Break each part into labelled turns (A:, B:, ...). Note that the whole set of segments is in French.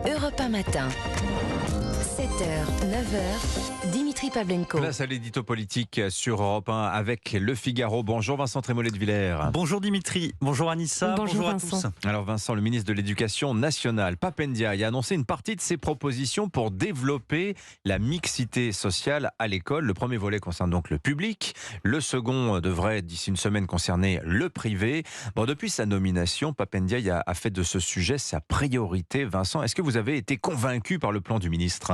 A: Europe 1 matin. 7h, 9h, Dimitri Pavlenko.
B: Place à l'édito politique sur Europe 1 avec Le Figaro. Bonjour Vincent Trémollet de Villers.
C: Bonjour Dimitri, bonjour Anissa, bonjour à tous.
B: Alors Vincent, le ministre de l'Éducation nationale, Pap Ndiaye, a annoncé une partie de ses propositions pour développer la mixité sociale à l'école. Le premier volet concerne donc le public. Le second devrait, d'ici une semaine, concerner le privé. Bon, depuis sa nomination, Pap Ndiaye a fait de ce sujet sa priorité. Vincent, est-ce que vous avez été convaincu par le plan du ministre ?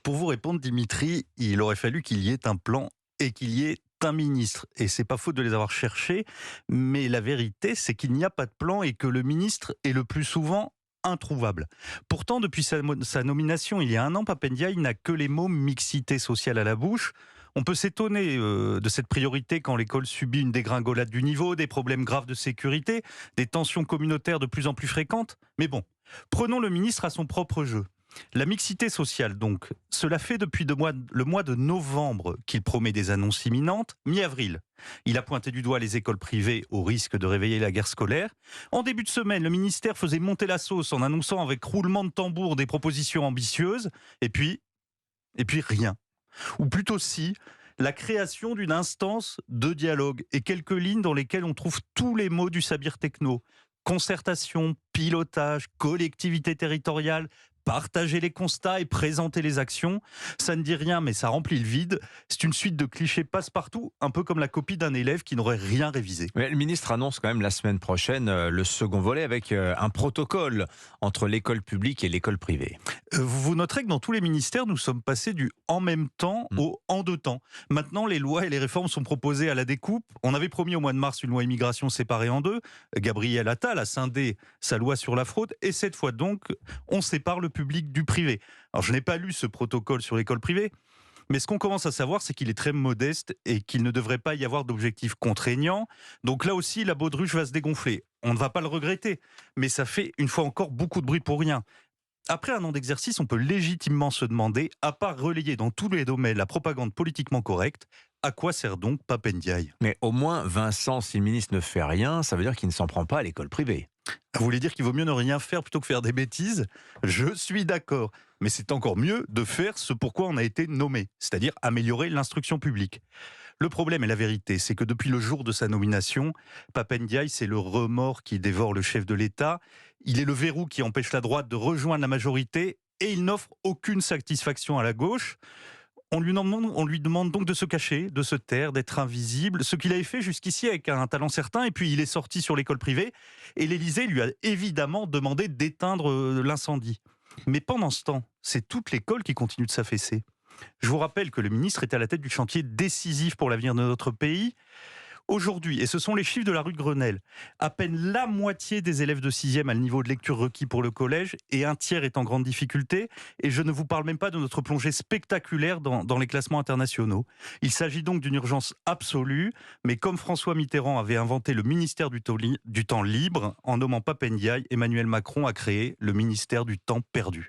C: Pour vous répondre Dimitri, il aurait fallu qu'il y ait un plan et qu'il y ait un ministre. Et c'est pas faute de les avoir cherchés, mais la vérité c'est qu'il n'y a pas de plan et que le ministre est le plus souvent introuvable. Pourtant, depuis sa nomination il y a un an, Pap Ndiaye n'a que les mots mixité sociale à la bouche. On peut s'étonner de cette priorité quand l'école subit une dégringolade du niveau, des problèmes graves de sécurité, des tensions communautaires de plus en plus fréquentes. Mais bon, prenons le ministre à son propre jeu. La mixité sociale, donc, cela fait depuis le mois de novembre qu'il promet des annonces imminentes. Mi-avril, il a pointé du doigt les écoles privées au risque de réveiller la guerre scolaire. En début de semaine, le ministère faisait monter la sauce en annonçant avec roulement de tambour des propositions ambitieuses. Et puis rien. Ou plutôt si, la création d'une instance de dialogue et quelques lignes dans lesquelles on trouve tous les mots du sabir techno. Concertation, pilotage, collectivité territoriale, partager les constats et présenter les actions. Ça ne dit rien, mais ça remplit le vide. C'est une suite de clichés passe-partout, un peu comme la copie d'un élève qui n'aurait rien révisé.
B: Mais le ministre annonce quand même la semaine prochaine le second volet avec un protocole entre l'école publique et l'école privée.
C: Vous noterez que dans tous les ministères, nous sommes passés du « en même temps » au « en deux temps ». Maintenant, les lois et les réformes sont proposées à la découpe. On avait promis au mois de mars une loi immigration séparée en deux. Gabriel Attal a scindé sa loi sur la fraude. Et cette fois donc, on sépare le public du privé. Alors, je n'ai pas lu ce protocole sur l'école privée. Mais ce qu'on commence à savoir, c'est qu'il est très modeste et qu'il ne devrait pas y avoir d'objectifs contraignants. Donc là aussi, la baudruche va se dégonfler. On ne va pas le regretter, mais ça fait une fois encore beaucoup de bruit pour rien. Après un an d'exercice, on peut légitimement se demander, à part relayer dans tous les domaines la propagande politiquement correcte, à quoi sert donc Pap Ndiaye ?
B: Mais au moins, Vincent, si le ministre ne fait rien, ça veut dire qu'il ne s'en prend pas à l'école privée.
C: Vous voulez dire qu'il vaut mieux ne rien faire plutôt que faire des bêtises ? Je suis d'accord. Mais c'est encore mieux de faire ce pourquoi on a été nommé, c'est-à-dire améliorer l'instruction publique. Le problème et la vérité, c'est que depuis le jour de sa nomination, Pap Ndiaye, c'est le remords qui dévore le chef de l'État. Il est le verrou qui empêche la droite de rejoindre la majorité et il n'offre aucune satisfaction à la gauche. On lui demande donc de se cacher, de se taire, d'être invisible, ce qu'il avait fait jusqu'ici avec un talent certain, et puis il est sorti sur l'école privée, et l'Élysée lui a évidemment demandé d'éteindre l'incendie. Mais pendant ce temps, c'est toute l'école qui continue de s'affaisser. Je vous rappelle que le ministre est à la tête du chantier décisif pour l'avenir de notre pays. Aujourd'hui, et ce sont les chiffres de la rue de Grenelle, à peine la moitié des élèves de 6e a le niveau de lecture requis pour le collège et un tiers est en grande difficulté. Et je ne vous parle même pas de notre plongée spectaculaire dans les classements internationaux. Il s'agit donc d'une urgence absolue, mais comme François Mitterrand avait inventé le ministère du temps libre, en nommant Pap Ndiaye, Emmanuel Macron a créé le ministère du temps perdu.